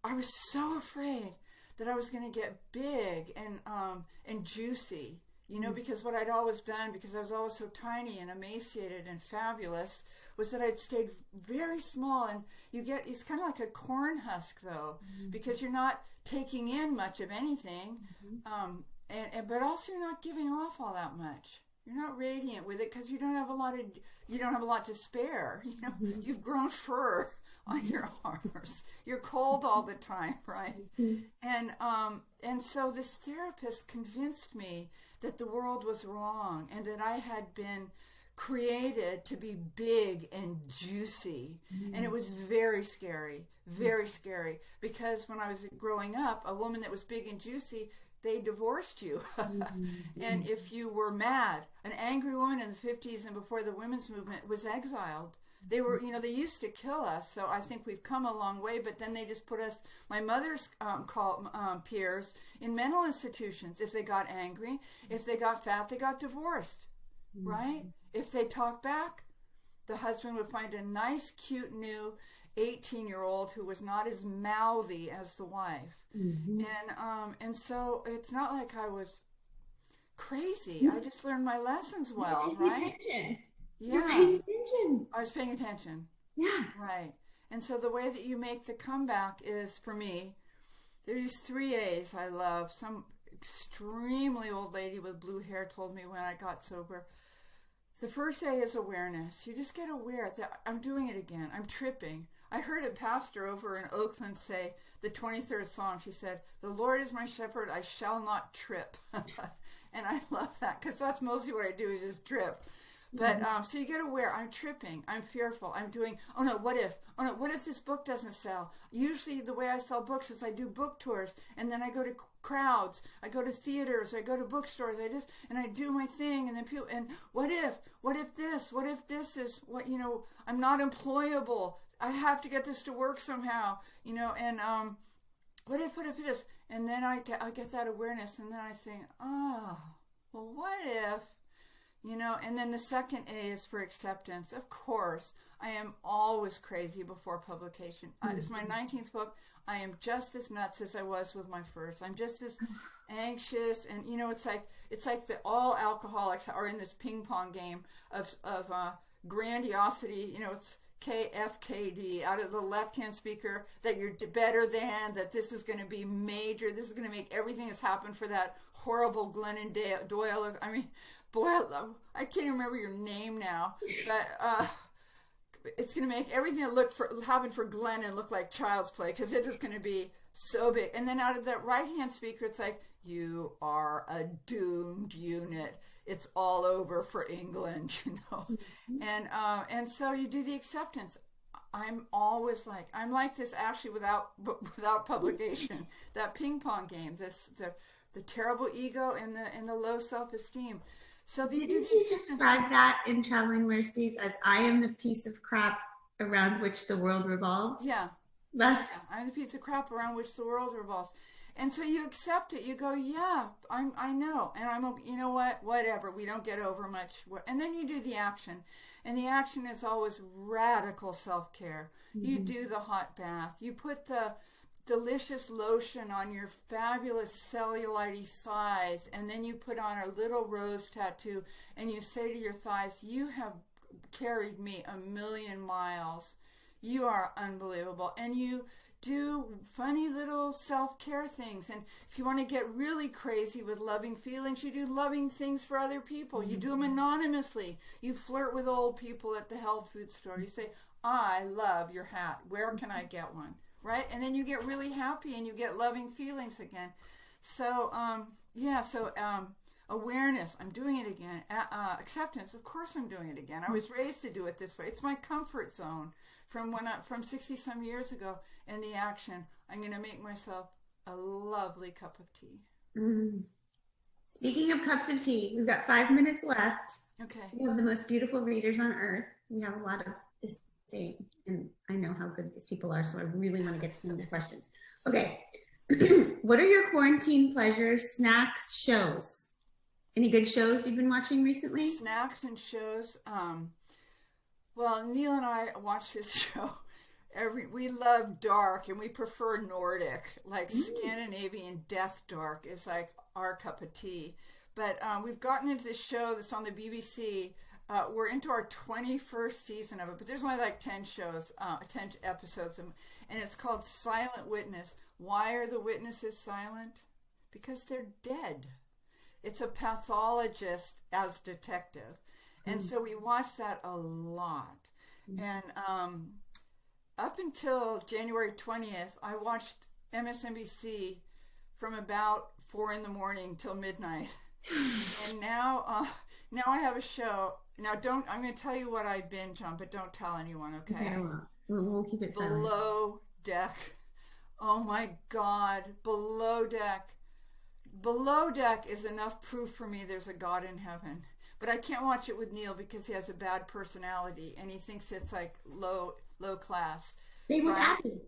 [SPEAKER 7] I was so afraid that I was going to get big and juicy, you know, because what I'd always done, because I was always so tiny and emaciated and fabulous, was that I'd stayed very small. And it's kind of like a corn husk, though, because you're not taking in much of anything, but also you're not giving off all that much. You're not radiant with it because you don't have a lot to spare. You know, you've grown fur on your arms. You're cold all the time, right? And so this therapist convinced me that the world was wrong and that I had been created to be big and juicy. And it was very scary, because when I was growing up, a woman that was big and juicy, they divorced you. And if you were mad, an angry woman in the 50s and before the women's movement was exiled. They were, you know, they used to kill us. So I think we've come a long way, but then they just put us, my mother's peers, in mental institutions. If they got angry, if they got fat, they got divorced, right? If they talked back, the husband would find a nice, cute, new 18-year-old who was not as mouthy as the wife. And so it's not like I was crazy. I just learned my lessons well, right?
[SPEAKER 6] Attention.
[SPEAKER 7] Yeah.
[SPEAKER 6] You're paying attention.
[SPEAKER 7] I was paying attention.
[SPEAKER 6] Yeah.
[SPEAKER 7] Right. And so the way that you make the comeback is, for me, there's 3 A's I love. Some extremely old lady with blue hair told me when I got sober. The first A is awareness. You just get aware that I'm doing it again. I'm tripping. I heard a pastor over in Oakland say the 23rd Psalm. She said, "The Lord is my shepherd, I shall not trip." And I love that because that's mostly what I do is just trip. But so you get aware, I'm tripping, I'm fearful, I'm doing, oh no, what if this book doesn't sell? Usually the way I sell books is I do book tours, and then I go to crowds, I go to theaters, I go to bookstores, and I do my thing, and then people, and what if this is what, you know, I'm not employable, I have to get this to work somehow, you know, and what if it is? And then I get that awareness, and then I think, oh, well, what if? You know, and then the second A is for acceptance. Of course, I am always crazy before publication. It's my 19th book. I am just as nuts as I was with my first. I'm just as anxious, and you know, it's like the all alcoholics are in this ping pong game of grandiosity. You know, it's KFKD out of the left-hand speaker, that you're better than, that this is going to be major, this is going to make everything that's happened for that horrible Glennon Doyle. I mean, boy, I can't remember your name now, but it's going to make everything that happened for Glennon look like child's play, because it is going to be so big. And then out of that right-hand speaker, it's like, you are a doomed unit. It's all over for England, you know. And so you do the acceptance. I'm like this actually without publication. That ping pong game, the terrible ego and the low self-esteem. So didn't
[SPEAKER 6] you describe that in Traveling Mercies as I am the piece of crap around which the world revolves?
[SPEAKER 7] Yeah. I'm the piece of crap around which the world revolves. And so you accept it. You go, yeah, I know. And you know what, whatever. We don't get over much. And then you do the action. And the action is always radical self-care. Mm-hmm. You do the hot bath. You put the delicious lotion on your fabulous cellulite thighs. And then you put on a little rose tattoo. And you say to your thighs, you have carried me 1,000,000 miles. You are unbelievable. And you do funny little self-care things. And if you want to get really crazy with loving feelings, you do loving things for other people. You do them anonymously. You flirt with old people at the health food store. You say, I love your hat. Where can I get one? Right? And then you get really happy and you get loving feelings again. So, awareness, I'm doing it again. Acceptance, of course I'm doing it again. I was raised to do it this way. It's my comfort zone from 60 some years ago. And the action, I'm going to make myself a lovely cup of tea.
[SPEAKER 6] Speaking of cups of tea, we've got 5 minutes left.
[SPEAKER 7] Okay. We
[SPEAKER 6] have the most beautiful readers on earth. We have a lot of this saying, and I know how good these people are, so I really want to get to some of the questions. Okay. What are your quarantine pleasures, snacks, shows? Any good shows you've been watching recently?
[SPEAKER 7] Snacks and shows. Well, Neil and I watch this show. We love dark, and we prefer Nordic, like Scandinavian death dark is like our cup of tea. But we've gotten into this show that's on the BBC. We're into our 21st season of it, but there's only like 10 episodes, and it's called Silent Witness. Why are the witnesses silent? Because they're dead. It's a pathologist as detective. And so we watch that a lot. And up until January 20th, I watched MSNBC from about 4 in the morning till midnight. And now I have a show. Now I'm going to tell you what I binge on, but don't tell anyone, okay?
[SPEAKER 6] We'll keep it silent.
[SPEAKER 7] Below Deck. Oh my God, Below Deck. Below Deck is enough proof for me there's a God in heaven. But I can't watch it with Neil because he has a bad personality and he thinks it's like low class.
[SPEAKER 6] They were happy.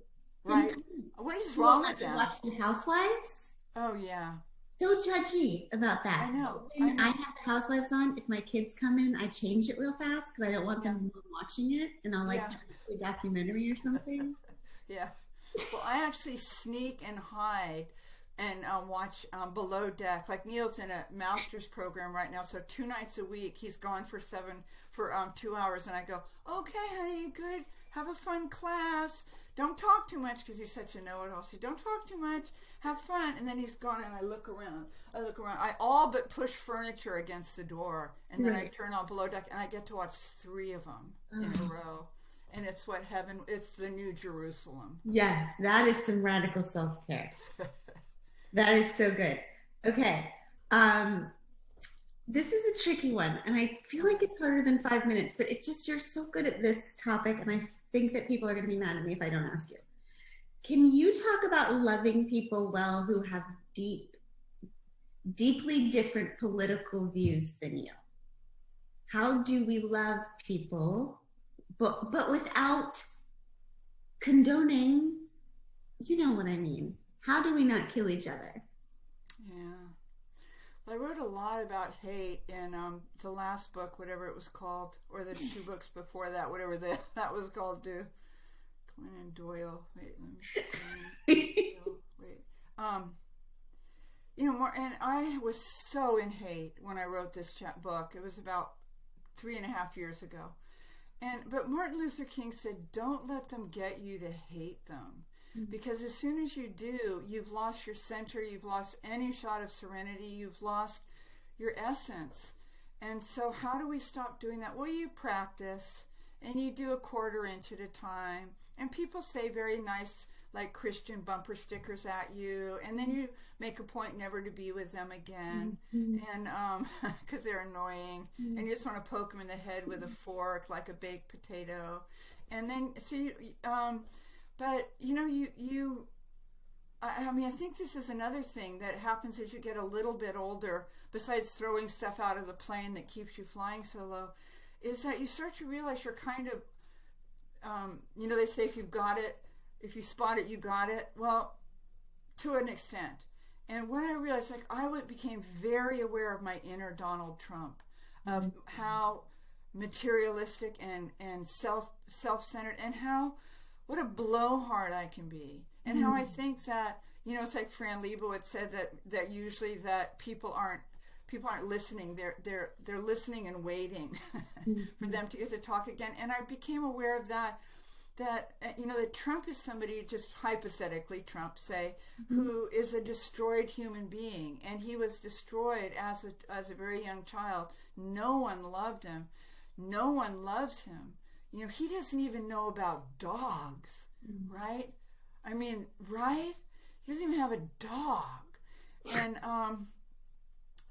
[SPEAKER 7] Right. What is wrong with them?
[SPEAKER 6] Watch The Housewives?
[SPEAKER 7] Oh, yeah.
[SPEAKER 6] So judgy about that.
[SPEAKER 7] I know.
[SPEAKER 6] When I have The Housewives on, if my kids come in, I change it real fast because I don't want them watching it. And I'll turn to a documentary or something.
[SPEAKER 7] Yeah. Well, I actually sneak and hide and watch Below Deck. Like Neil's in a master's program right now, so 2 nights a week he's gone for 2 hours, and I go, okay, honey, good, have a fun class. Don't talk too much because he's such a know-it-all. So don't talk too much, have fun. And then he's gone, and I look around. I all but push furniture against the door, and then I turn on Below Deck, and I get to watch 3 of them in a row. And it's it's the New Jerusalem.
[SPEAKER 6] Yes, that is some radical self-care. That is so good. Okay. This is a tricky one, and I feel like it's harder than 5 minutes, but you're so good at this topic, and I think that people are going to be mad at me if I don't ask you. Can you talk about loving people well who have deeply different political views than you? How do we love people, but without condoning, you know what I mean? How do we not kill each other?
[SPEAKER 7] Yeah. Well, I wrote a lot about hate in the last book, whatever it was called, or the 2 books before that, whatever that was called, Glennon Doyle. Wait, let me see. Wait. More, and I was so in hate when I wrote this book. It was about 3.5 years ago. But Martin Luther King said, don't let them get you to hate them. Because as soon as you do, you've lost your center, you've lost any shot of serenity, you've lost your essence. And so how do we stop doing that? Well, you practice, and you do a quarter inch at a time. And people say very nice, like Christian bumper stickers at you, and then you make a point never to be with them again, and because they're annoying, and you just want to poke them in the head with a fork like a baked potato. And then, but I think this is another thing that happens as you get a little bit older, besides throwing stuff out of the plane that keeps you flying so low, is that you start to realize you're kind of, they say if you've got it, if you spot it, you got it. Well, to an extent. And when I realized, I became very aware of my inner Donald Trump, of how materialistic and self-centered, and what a blowhard I can be, and how I think that, it's like Fran Lebowitz said that usually that people aren't listening. They're listening and waiting for them to get to talk again. And I became aware of that Trump is somebody, just hypothetically Trump, say, who is a destroyed human being, and he was destroyed as a very young child. No one loved him. No one loves him. He doesn't even know about dogs, right? I mean, right? He doesn't even have a dog.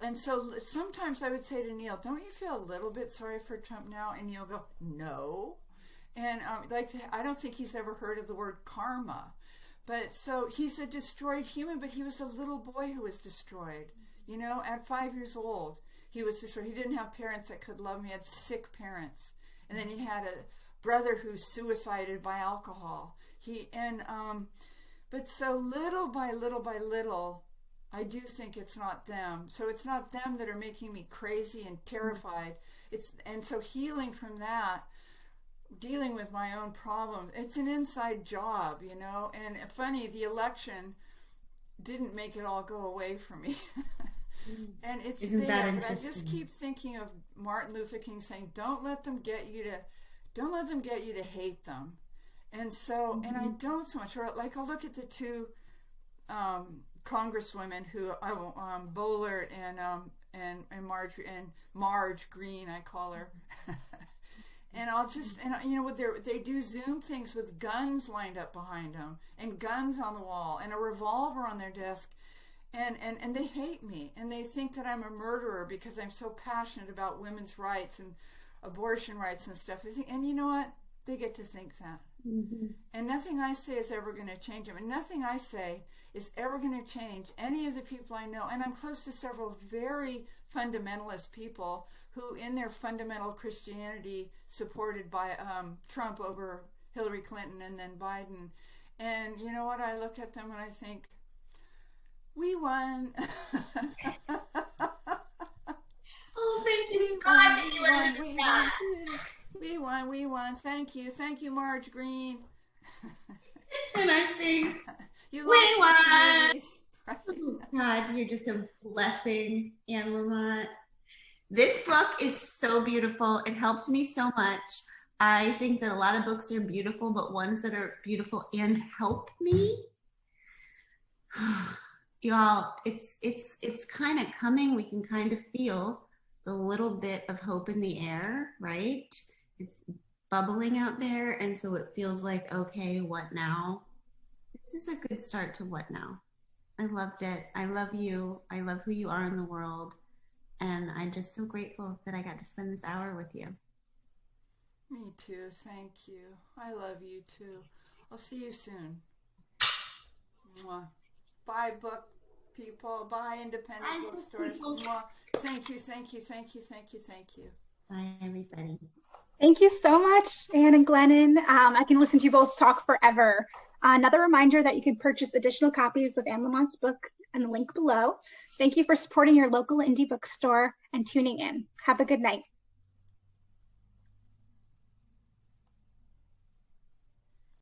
[SPEAKER 7] And so sometimes I would say to Neil, don't you feel a little bit sorry for Trump now? And Neil go, no. And I don't think he's ever heard of the word karma. But so he's a destroyed human, but he was a little boy who was destroyed. At 5 years old, he was destroyed. He didn't have parents that could love him. He had sick parents. And then he had a brother who suicided by alcohol. But so little by little, I do think it's not them. So it's not them that are making me crazy and terrified. And so healing from that, dealing with my own problem, it's an inside job, and funny, the election didn't make it all go away from me. And it's
[SPEAKER 6] Isn't
[SPEAKER 7] there, but I just keep thinking of Martin Luther King saying, don't let them get you to hate them. And so, and I don't so much, or I'll look at the 2 congresswomen who Bollert and Marge Green, I call her. And they do Zoom things with guns lined up behind them, and guns on the wall, and a revolver on their desk, and they hate me, and they think that I'm a murderer because I'm so passionate about women's rights and abortion rights and stuff. They think, and you know what? They get to think that. And nothing I say is ever going to change them, and nothing I say is ever going to change any of the people I know. And I'm close to several very fundamentalist people who, in their fundamental Christianity, supported by Trump over Hillary Clinton and then Biden. And you know what? I look at them and I think, we won.
[SPEAKER 6] Oh, thank you, God, that you were that.
[SPEAKER 7] We won. Thank you, Marge Green.
[SPEAKER 6] And I think
[SPEAKER 7] we
[SPEAKER 6] won. Oh, God, you're just a blessing, Anne Lamott. This book is so beautiful. It helped me so much. I think that a lot of books are beautiful, but ones that are beautiful and help me, y'all, it's kind of coming. We can kind of feel the little bit of hope in the air, right? It's bubbling out there, and so it feels like, okay, what now? This is a good start to what now. I loved it. I love you. I love who you are in the world. And I'm just so grateful that I got to spend this hour with you.
[SPEAKER 7] Me too. Thank you. I love you too. I'll see you soon. Mwah. Bye, book people. Bye, independent bookstores. Mwah. Thank you.
[SPEAKER 6] Bye, everybody.
[SPEAKER 5] Thank you so much, Anne and Glennon. I can listen to you both talk forever. Another reminder that you can purchase additional copies of Anne Lamott's book and the link below. Thank you for supporting your local indie bookstore and tuning in. Have a good night.